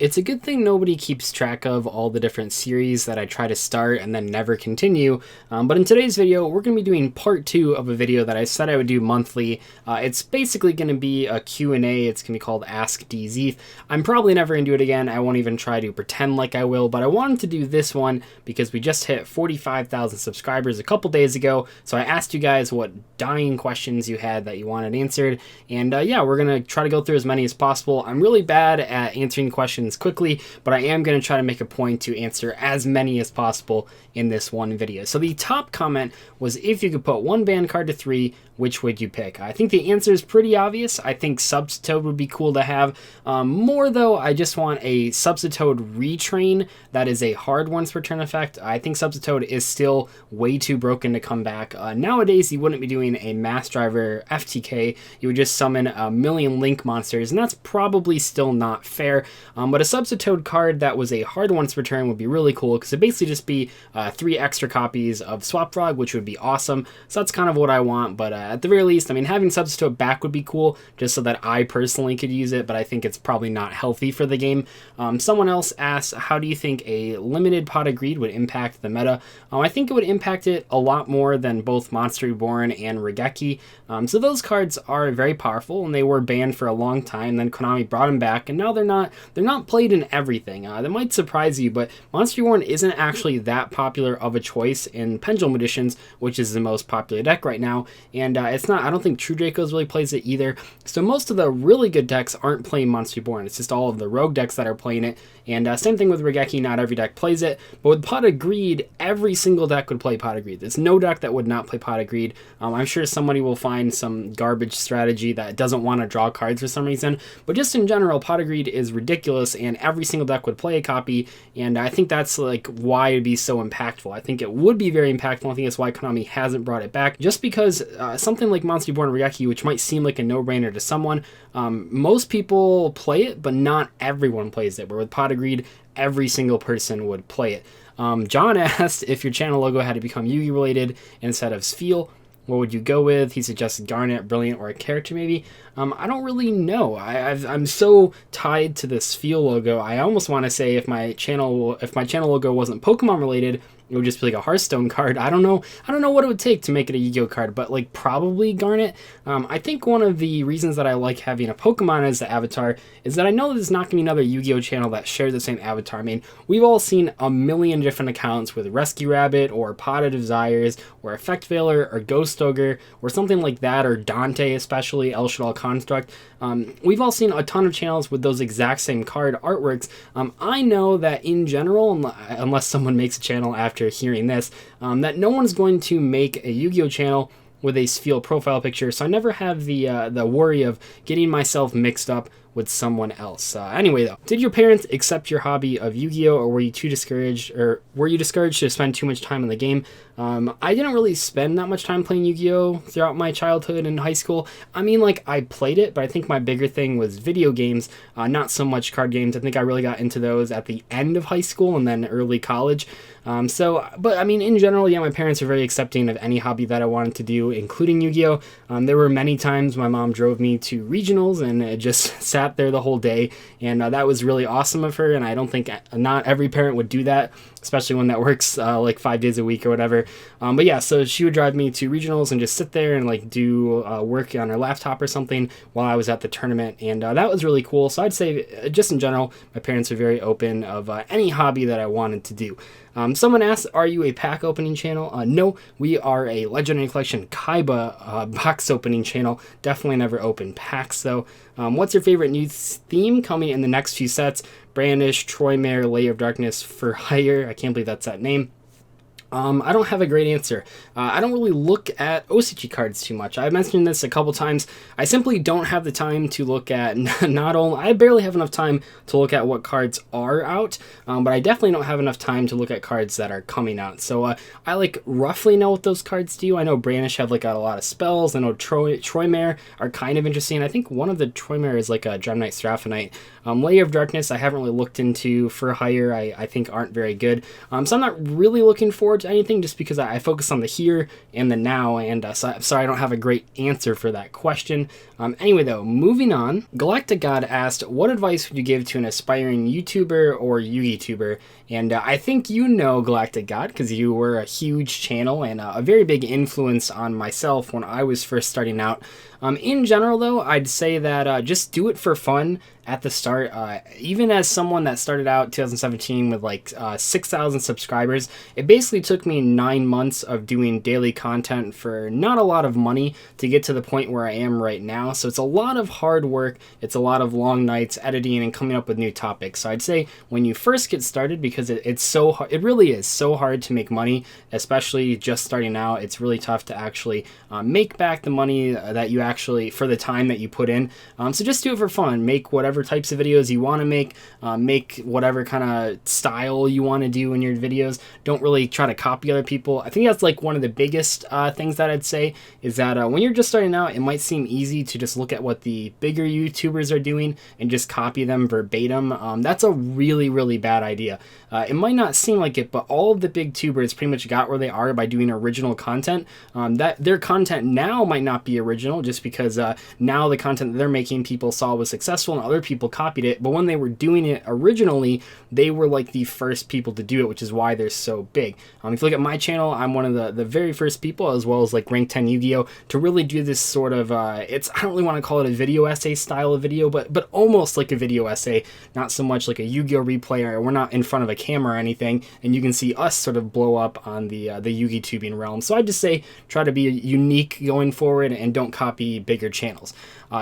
It's a good thing nobody keeps track of all the different series that I try to start and then never continue. But in today's video, we're going to be doing part 2 of a video that I said I would do monthly. It's basically going to be a Q&A. It's going to be called Ask Dzeeff. I'm probably never going to do it again. I won't even try to pretend like I will, but I wanted to do this one because we just hit 45,000 subscribers a couple days ago. So I asked you guys what dying questions you had that you wanted answered. And yeah, we're going to try to go through as many as possible. I'm really bad at answering questions quickly, but I am going to try to make a point to answer as many as possible in this one video. So the top comment was, if you could put one band card to 3, which would you pick? I think the answer is pretty obvious. I think Substitoad would be cool to have. More though, I just want a Substitoad retrain that is a hard once per turn effect. I think Substitoad is still way too broken to come back. Nowadays, you wouldn't be doing a Mass Driver FTK. You would just summon a million Link monsters, and that's probably still not fair. But a Substitoad card that was a hard once per turn would be really cool, because it'd basically just be 3 extra copies of Swap Frog, which would be awesome. So that's kind of what I want, but at the very least, I mean, having Substitoad back would be cool, just so that I personally could use it, but I think it's probably not healthy for the game. Someone else asked, how do you think a limited Pot of Greed would impact the meta? I think it would impact it a lot more than both Monster Reborn and Regeki. So those cards are very powerful, and they were banned for a long time. Then Konami brought them back, and now they're not played in everything. That might surprise you, but Monster Reborn isn't actually that popular of a choice in Pendulum Editions, which is the most popular deck right now. And it's not, I don't think True Dracos really plays it either. So most of the really good decks aren't playing Monster Reborn. It's just all of the rogue decks that are playing it. And same thing with Regeki, not every deck plays it. But with Pot of Greed, every single deck would play Pot of Greed. There's no deck that would not play Pot of Greed. I'm sure somebody will find some garbage strategy that doesn't want to draw cards for some reason. But just in general, Pot of Greed is ridiculous, and every single deck would play a copy. And I think that's like why it'd be so impactful. I think it would be very impactful. I think that's why Konami hasn't brought it back. Just because something like Monster Reborn and Regeki, which might seem like a no-brainer to someone, most people play it, but not everyone plays it. Where with Pot of Greed, every single person would play it. John asked if your channel logo had to become Yu-Gi-Oh related instead of Spheal. What would you go with? He suggested Garnet, Brilliant, or a character maybe. I don't really know. I'm so tied to the Spheal logo. I almost want to say if my channel logo wasn't Pokemon related, it would just be like a Hearthstone card. I don't know what it would take to make it a Yu-Gi-Oh card, but like probably Garnet. I think one of the reasons that I like having a Pokemon as the avatar is that I know there's not going to be another Yu-Gi-Oh channel that shares the same avatar. I mean, we've all seen a million different accounts with Rescue Rabbit or Pot of Desires or Effect Veiler or Ghost Ogre or something like that, or Dante, especially El Shaddoll Construct. We've all seen a ton of channels with those exact same card artworks. I know that in general, unless someone makes a channel after hearing this, that no one's going to make a Yu-Gi-Oh channel with a Spheal profile picture, so I never have the worry of getting myself mixed up with someone else. Anyway though, did your parents accept your hobby of Yu-Gi-Oh, or were you discouraged to spend too much time in the game? I didn't really spend that much time playing Yu-Gi-Oh throughout my childhood and high school. I mean, like, I played it, but I think my bigger thing was video games, not so much card games. I think I really got into those at the end of high school and then early college. But I mean, in general, yeah, my parents are very accepting of any hobby that I wanted to do, including Yu-Gi-Oh. There were many times my mom drove me to regionals and just sat there the whole day, and that was really awesome of her, and I don't think not every parent would do that, especially when that works like 5 days a week or whatever. But yeah, so she would drive me to regionals and just sit there and like do work on her laptop or something while I was at the tournament, and that was really cool. So I'd say just in general, my parents are very open of any hobby that I wanted to do. Someone asked, are you a pack opening channel? No, we are a Legendary Collection Kaiba box opening channel. Definitely never open packs though. What's your favorite new theme coming in the next few sets? Brandish, Troymare, Layer of Darkness, For Hire. I can't believe that's that name. I don't have a great answer. I don't really look at OCG cards too much. I've mentioned this a couple times. I simply don't have the time to look at, I barely have enough time to look at what cards are out, but I definitely don't have enough time to look at cards that are coming out. So I like roughly know what those cards do. I know Brandish have like a lot of spells. I know Troymare are kind of interesting. I think one of the Troymare is like a Gemini Seraphinite. Layer of Darkness I haven't really looked into. For Hire I think aren't very good. So I'm not really looking forward much anything just because I focus on the here and the now, and so, sorry I don't have a great answer for that question. Anyway though, moving on, Galactic God asked, what advice would you give to an aspiring YouTuber or YouTuber? And I think you know Galactic God because you were a huge channel and a very big influence on myself when I was first starting out. In general though, I'd say that just do it for fun at the start. Even as someone that started out 2017 with like 6,000 subscribers, it basically took me 9 months of doing daily content for not a lot of money to get to the point where I am right now. So it's a lot of hard work. It's a lot of long nights editing and coming up with new topics. So I'd say when you first get started, because it really is so hard to make money, especially just starting out. It's really tough to actually make back the money that you actually, for the time that you put in. So just do it for fun. Make whatever types of videos you want to make whatever kind of style you want to do in your videos. Don't really try to copy other people. I think that's like one of the biggest things that I'd say is that when you're just starting out, it might seem easy to just look at what the bigger YouTubers are doing and just copy them verbatim. That's a really, really bad idea. It might not seem like it, but all of the big tubers pretty much got where they are by doing original content. That their content now might not be original just because now the content that they're making people saw was successful and other people copied it. But when they were doing it originally, they were like the first people to do it, which is why they're so big. If you look at my channel, I'm one of the very first people, as well as like Rank 10 Yu-Gi-Oh, to really do this sort of, I don't really want to call it a video essay style of video, but almost like a video essay, not so much like a Yu-Gi-Oh replay, or we're not in front of a camera or anything, and you can see us sort of blow up on the Yu-Gi tubing realm. So I'd just say try to be unique going forward and don't copy bigger channels.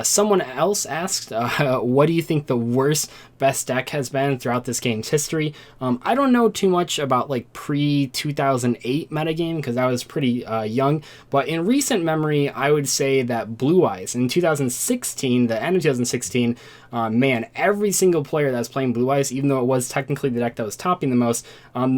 Someone else asked, what do you think the worst best deck has been throughout this game's history? I don't know too much about like pre-2008 metagame because I was pretty young, but in recent memory, I would say that Blue Eyes in 2016, the end of 2016, man, every single player that was playing Blue Eyes, even though it was technically the deck that was topping the most,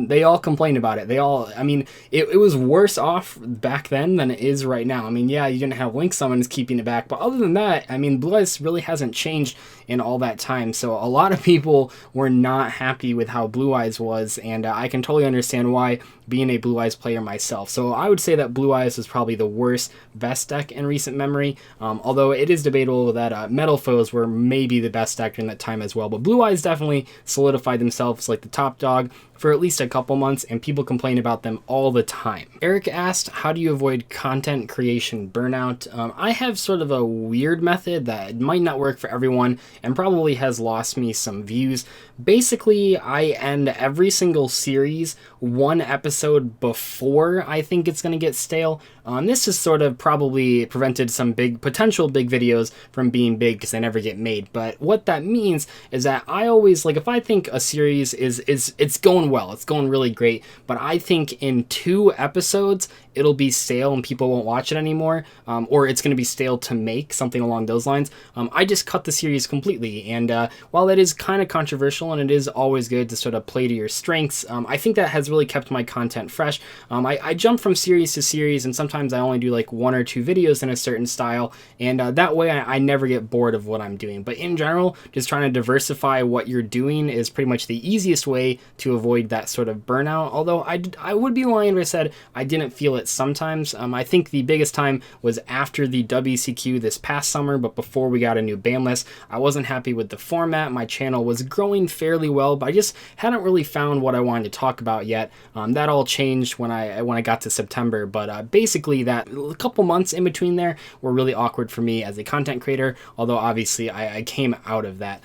they all complained about it. I mean, it was worse off back then than it is right now. I mean, yeah, you didn't have Link summons keeping it back, but other than that, I mean, Blue Eyes really hasn't changed in all that time. So a lot of people were not happy with how Blue Eyes was, and I can totally understand why, being a Blue Eyes player myself. So I would say that Blue Eyes was probably the worst best deck in recent memory, although it is debatable that Metal Foes were maybe the best deck during that time as well. But Blue Eyes definitely solidified themselves like the top dog for at least a couple months, and people complain about them all the time. Eric asked, how do you avoid content creation burnout? I have sort of a weird method that might not work for everyone and probably has lost me some views. Basically, I end every single series one episode before I think it's going to get stale. This has sort of probably prevented some potential big videos from being big because they never get made. But what that means is that I always, like, if I think a series it's going well, it's going really great, but I think in 2 episodes it'll be stale and people won't watch it anymore, or it's going to be stale to make, something along those lines, I just cut the series completely. And while that is kind of controversial and it is always good to sort of play to your strengths, I think that has really kept my content fresh. I jump from series to series, and sometimes I only do like 1 or 2 videos in a certain style, and that way I never get bored of what I'm doing. But in general, just trying to diversify what you're doing is pretty much the easiest way to avoid that sort of burnout, although I would be lying if I said I didn't feel it sometimes. I think the biggest time was after the WCQ this past summer, but before we got a new ban list. I wasn't happy with the format. My channel was growing fairly well, but I just hadn't really found what I wanted to talk about yet. That all changed when I got to September, but basically that a couple months in between there were really awkward for me as a content creator, although obviously I came out of that.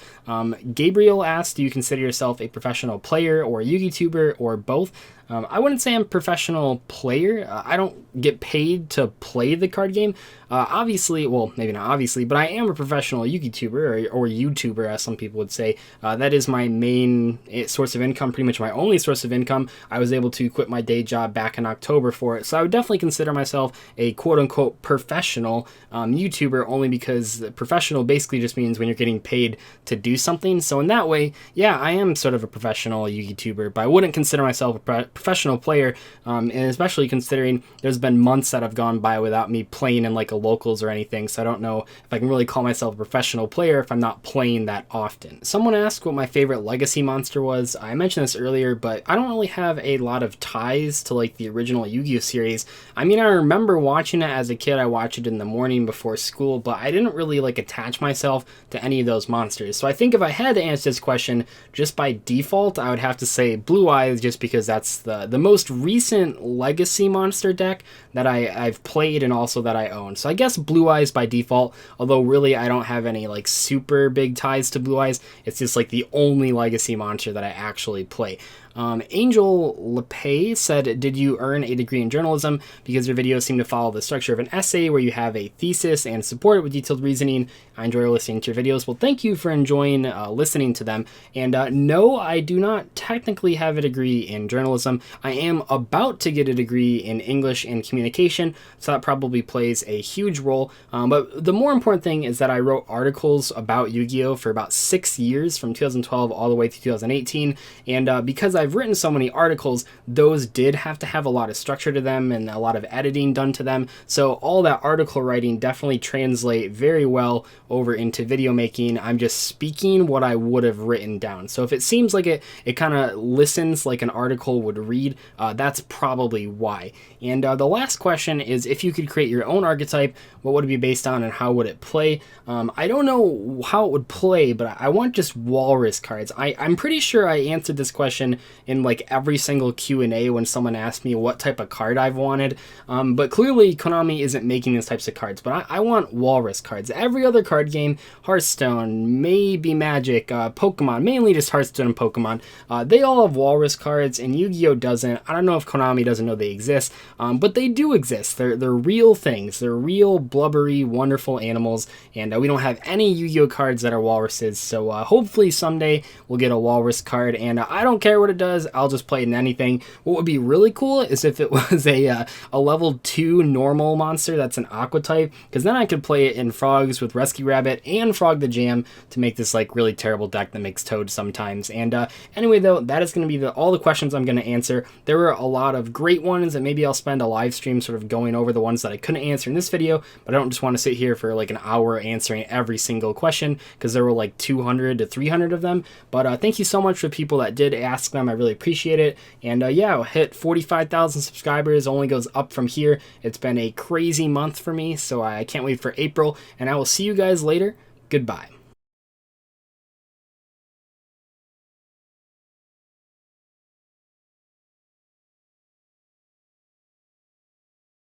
Gabriel asked, do you consider yourself a professional player or a YouTuber or both? I wouldn't say I'm a professional player. I don't get paid to play the card game. Obviously, well, maybe not obviously, but I am a professional YouTuber, or YouTuber, as some people would say. That is my main source of income, pretty much my only source of income. I was able to quit my day job back in October for it. So I would definitely consider myself a quote-unquote professional YouTuber, only because professional basically just means when you're getting paid to do something. So in that way, yeah, I am sort of a professional YouTuber, but I wouldn't consider myself a professional player, and especially considering game. There's been months that have gone by without me playing in like a locals or anything, so I don't know if I can really call myself a professional player if I'm not playing that often. Someone asked what my favorite legacy monster was. I mentioned this earlier, but I don't really have a lot of ties to like the original Yu-Gi-Oh series. I mean, I remember watching it as a kid. I watched it in the morning before school, but I didn't really like attach myself to any of those monsters. So I think if I had to answer this question just by default, I would have to say Blue Eyes, just because that's the most recent legacy monster deck that I've played and also that I own. So I guess Blue Eyes by default, although really I don't have any like super big ties to Blue Eyes. It's just like the only legacy monster that I actually play. Angel LePay said, did you earn a degree in journalism? Because your videos seem to follow the structure of an essay where you have a thesis and support it with detailed reasoning. I enjoy listening to your videos. Well, thank you for enjoying listening to them. And no, I do not technically have a degree in journalism. I am about to get a degree in English and communication, so that probably plays a huge role. But the more important thing is that I wrote articles about Yu-Gi-Oh! For about 6 years, from 2012 all the way to 2018. And because I've written so many articles, those did have to have a lot of structure to them and a lot of editing done to them. So all that article writing definitely translate very well over into video making. I'm just speaking what I would have written down. So if it seems like it kind of listens like an article would read, that's probably why. And the last question is, if you could create your own archetype, what would it be based on and how would it play? I don't know how it would play, but I want just walrus cards. I'm pretty sure I answered this question in like every single Q&A when someone asked me what type of card I've wanted. But clearly Konami isn't making these types of cards, but I want walrus cards. Every other card game, Hearthstone, maybe Magic, Pokemon, mainly just Hearthstone and Pokemon, they all have walrus cards, and Yu-Gi-Oh! Doesn't. I don't know if Konami doesn't know they exist, but they do exist. They're real things. They're real blubbery, wonderful animals, and we don't have any Yu-Gi-Oh! Cards that are walruses, so hopefully someday we'll get a walrus card, and I don't care what it does, I'll just play it in anything. What would be really cool is if it was a level 2 normal monster that's an aqua type, because then I could play it in frogs with Rescue Rabbit and Frog the Jam to make this like really terrible deck that makes Toad sometimes. And anyway though, that is going to be all the questions I'm going to answer. There were a lot of great ones, and maybe I'll spend a live stream sort of going over the ones that I couldn't answer in this video, but I don't just want to sit here for like an hour answering every single question, because there were like 200 to 300 of them. But thank you so much for people that did ask them. I really appreciate it. And yeah, I'll hit 45,000 subscribers. Only goes up from here. It's been a crazy month for me, so I can't wait for April, and I will see you guys later. Goodbye.